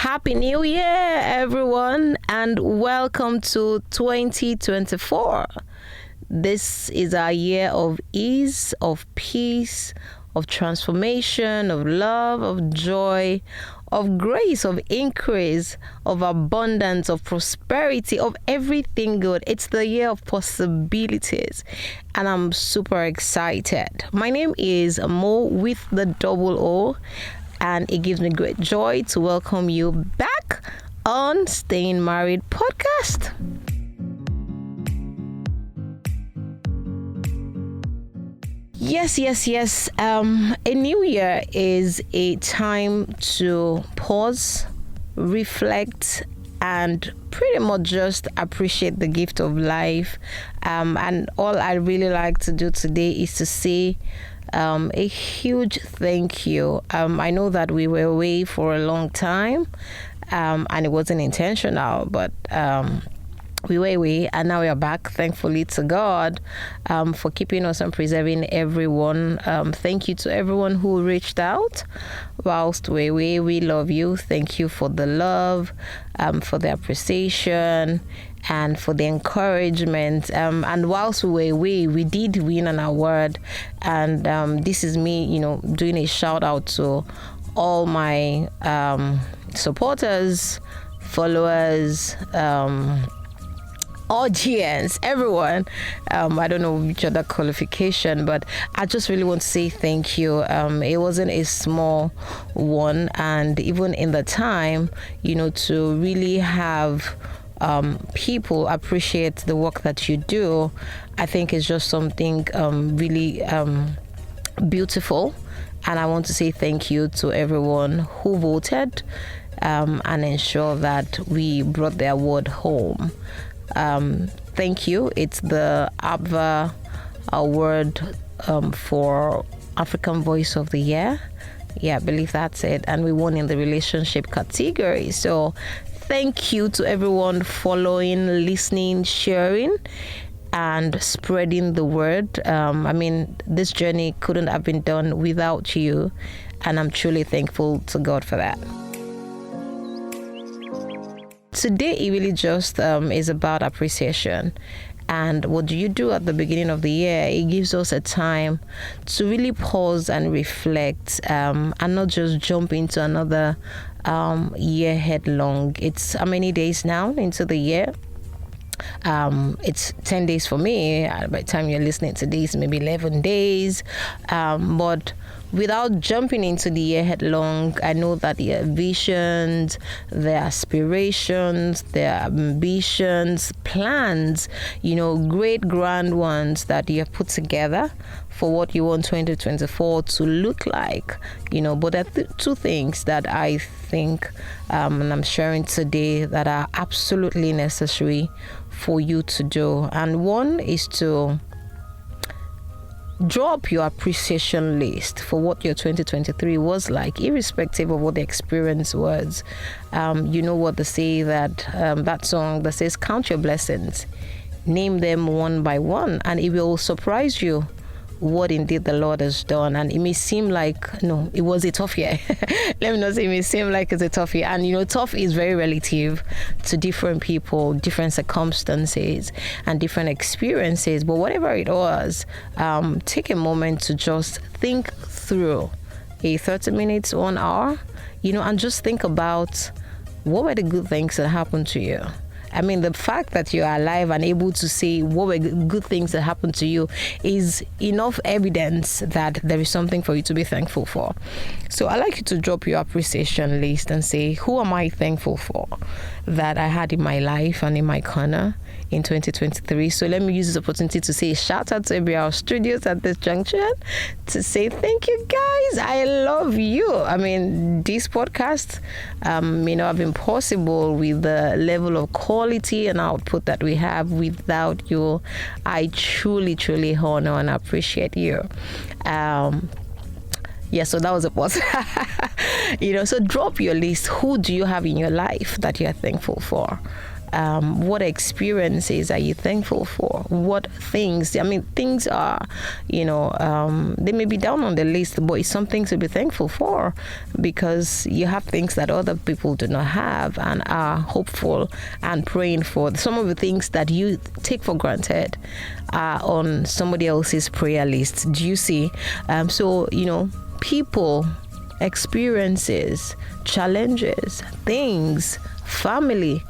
Happy New Year, everyone, and welcome to 2024. This is our year of ease, of peace, of transformation, of love, of joy, of grace, of increase, of abundance, of prosperity, of everything good. It's the year of possibilities, and I'm super excited. My name is Mo with the double O, and it gives me great joy to welcome you back on Staying Married podcast. Yes. A new year is a time to pause, reflect, and pretty much just appreciate the gift of life. And all I really like to do today is to say a huge thank you. I know that we were away for a long time, and it wasn't intentional, but we were away and now we are back. Thankfully to God for keeping us and preserving everyone. Thank you to everyone who reached out whilst we're away. We love you. Thank you for the love, for the appreciation, and for the encouragement. And whilst we were away, we did win an award. And this is me, doing a shout out to all my supporters, followers, audience, everyone. I don't know which other qualification, but I just really want to say thank you. It wasn't a small one, and even in the time, to really have people appreciate the work that you do, I think it's just something really beautiful. And I want to say thank you to everyone who voted and ensure that we brought the award home. Thank you. It's the ABVA Award for African Voice of the Year. Yeah, I believe that's it. And we won in the relationship category. So thank you to everyone following, listening, sharing, and spreading the word. This journey couldn't have been done without you. And I'm truly thankful to God for that. Today, it really just is about appreciation. And what do you do at the beginning of the year? It gives us a time to really pause and reflect and not just jump into another year headlong. It's how many days now into the year? It's 10 days for me. By the time you're listening to this, maybe 11 days. But without jumping into the year headlong, I know that their visions, their aspirations, their ambitions, plans, great grand ones that you have put together for what you want 2024 to look like, but there are two things that I think and I'm sharing today that are absolutely necessary for you to do. And one is to draw up your appreciation list for what your 2023 was like, irrespective of what the experience was. You know what they say, that song that says, count your blessings, name them one by one, and it will surprise you what indeed the Lord has done. And it may seem like, no, it was a tough year. Let me not say it may seem like it's a tough year. And tough is very relative to different people, different circumstances, and different experiences. But whatever it was, take a moment to just think through a 30 minutes, 1 hour, and just think about what were the good things that happened to you. The fact that you are alive and able to say what were good things that happened to you is enough evidence that there is something for you to be thankful for. So I'd like you to drop your appreciation list and say, who am I thankful for that I had in my life and in my corner in 2023? So let me use this opportunity to say shout out to ABR Studios at this junction to say thank you guys. I love you. This podcast may not have been possible with the level of quality and output that we have without you. I truly honor and appreciate you. So that was a pause. So drop your list. Who do you have in your life that you're thankful for? What experiences are you thankful for? What things? Things are, they may be down on the list, but it's something to be thankful for, because you have things that other people do not have and are hopeful and praying for. Some of the things that you take for granted are on somebody else's prayer list. Do you see? People, experiences, challenges, things, family,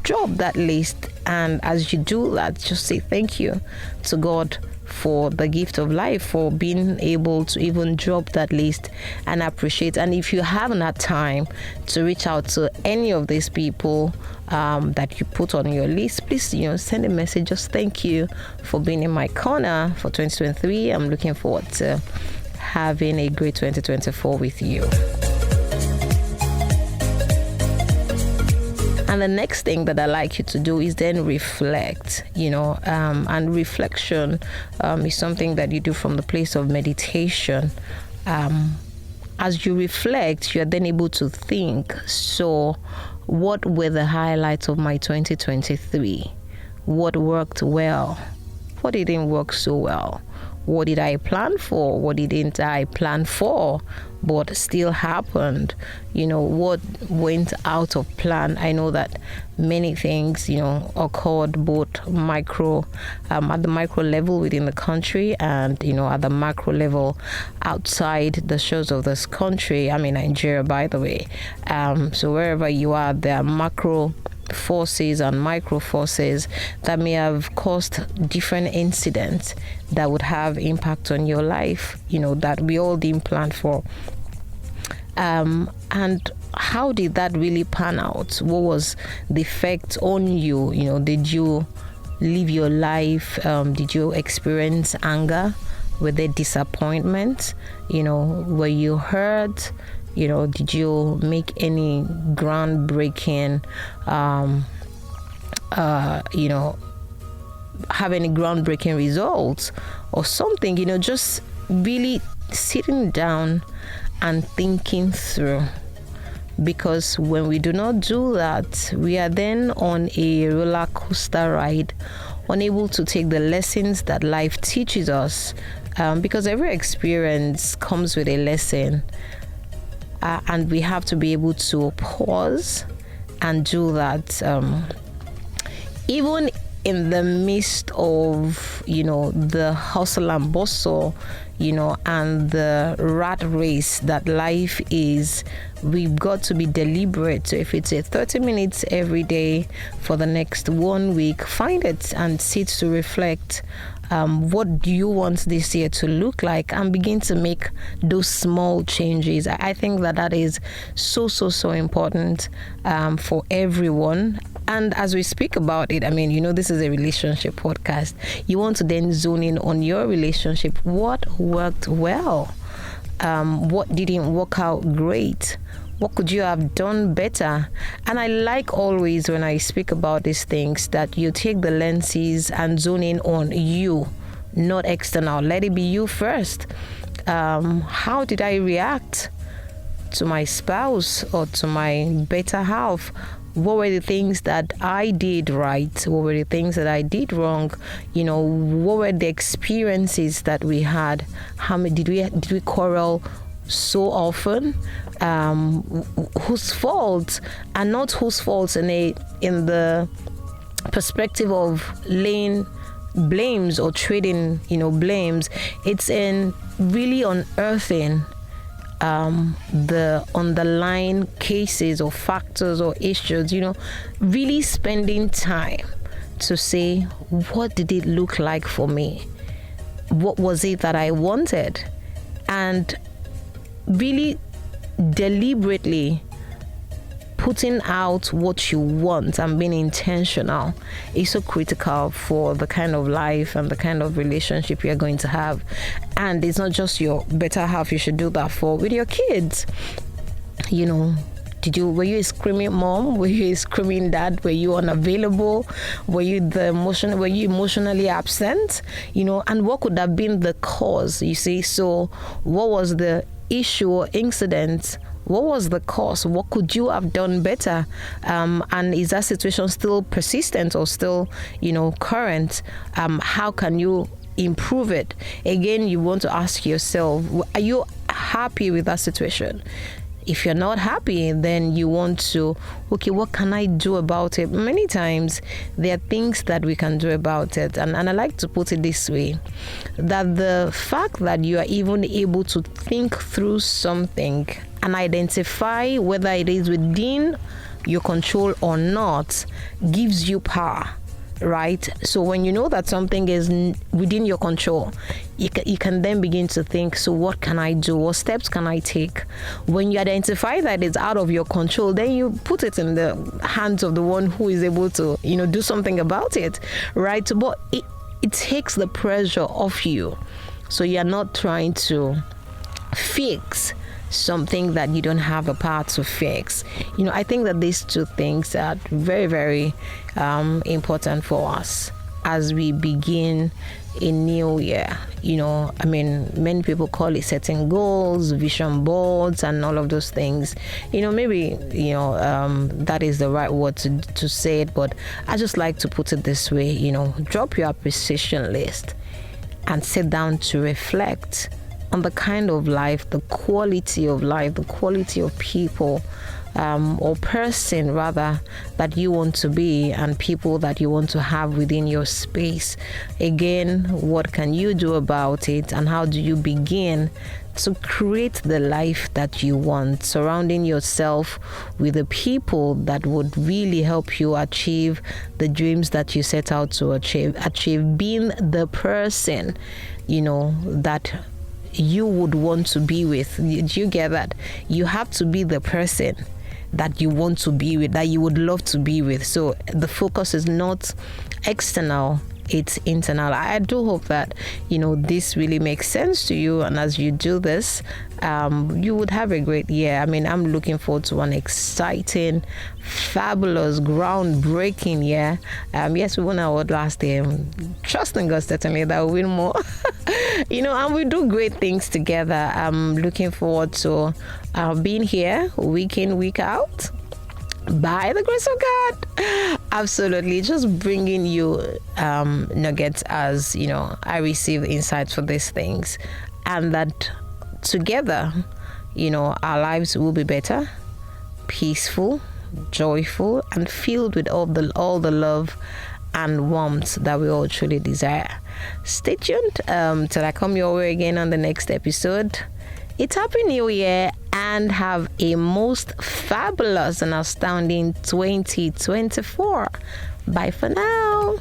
drop that list. And as you do that, just say thank you to God for the gift of life, for being able to even drop that list and appreciate. And if you haven't had time to reach out to any of these people that you put on your list, please send a message. Just thank you for being in my corner for 2023. I'm looking forward to having a great 2024 with you. And the next thing that I like you to do is then reflect, and reflection is something that you do from the place of meditation. As you reflect, you're then able to think, so what were the highlights of my 2023? What worked well? What didn't work so well? What did I plan for? What didn't I plan for, but still happened? What went out of plan? I know that many things, occurred both at the micro level within the country and, at the macro level outside the shores of this country. I'm in Nigeria, by the way. So wherever you are, there are macro forces and micro forces that may have caused different incidents that would have impact on your life, that we all didn't plan for. And how did that really pan out? What was the effect on you? Did you live your life? Did you experience anger? Were there disappointments? Were you hurt? Did you make any groundbreaking, have any groundbreaking results or something? Just really sitting down and thinking through. Because when we do not do that, we are then on a roller coaster ride, unable to take the lessons that life teaches us. Because every experience comes with a lesson. And we have to be able to pause and do that. Even in the midst of, the hustle and bustle, and the rat race that life is, we've got to be deliberate. So if it's a 30 minutes every day for the next 1 week, find it and sit to reflect. What do you want this year to look like, and begin to make those small changes. I think that is so important for everyone. And as we speak about it, this is a relationship podcast. You want to then zone in on your relationship. What worked well? What didn't work out great? What could you have done better? And I like always when I speak about these things that you take the lenses and zone in on you, not external. Let it be you first. How did I react to my spouse or to my better half? What were the things that I did right? What were the things that I did wrong? What were the experiences that we had? How many did we quarrel so often? Whose fault, and not whose faults in the perspective of laying blames or trading blames. It's in really unearthing the underlying cases or factors or issues, really spending time to say, what did it look like for me? What was it that I wanted? And really deliberately putting out what you want and being intentional is so critical for the kind of life and the kind of relationship you're going to have. And it's not just your better half you should do that for. With your kids, were you a screaming mom? Were you a screaming dad? Were you unavailable? Were you emotionally absent? And what could have been the cause? You see, so what was the issue or incident What was the cause? What could you have done better? And is that situation still persistent or still, current? How can you improve it? Again, you want to ask yourself, are you happy with that situation? If you're not happy, then you want to, okay, what can I do about it? Many times there are things that we can do about it. And I like to put it this way, that the fact that you are even able to think through something and identify whether it is within your control or not gives you power. Right? So when you know that something is within your control, you can then begin to think, so what can I do? What steps can I take? When you identify that it's out of your control, then you put it in the hands of the one who is able to, do something about it, right? But it takes the pressure off you. So you're not trying to fix something that you don't have a power to fix. I think that these two things are very, very important for us as we begin a new year. Many people call it setting goals, vision boards, and all of those things. Maybe that is the right word to say it, but I just like to put it this way. Drop your appreciation list and sit down to reflect on the kind of life, the quality of life, the quality of people or person rather that you want to be, and people that you want to have within your space. Again, what can you do about it, and how do you begin to create the life that you want, surrounding yourself with the people that would really help you achieve the dreams that you set out to achieve being the person that you would want to be with. Do you get that? You have to be the person that you want to be with, that you would love to be with. So the focus is not external, it's internal. I do hope that this really makes sense to you, and as you do this, you would have a great year. I'm looking forward to an exciting, fabulous, groundbreaking year. Yes, we won our award last year. Trusting God certainly that we'll win more. And we do great things together. I'm looking forward to being here week in, week out. By the grace of God, absolutely, just bringing you nuggets as I receive insights for these things, and that together our lives will be better, peaceful, joyful, and filled with all the love and warmth that we all truly desire. Stay tuned till I come your way again on the next episode. It's Happy New Year, and have a most fabulous and astounding 2024. Bye for now.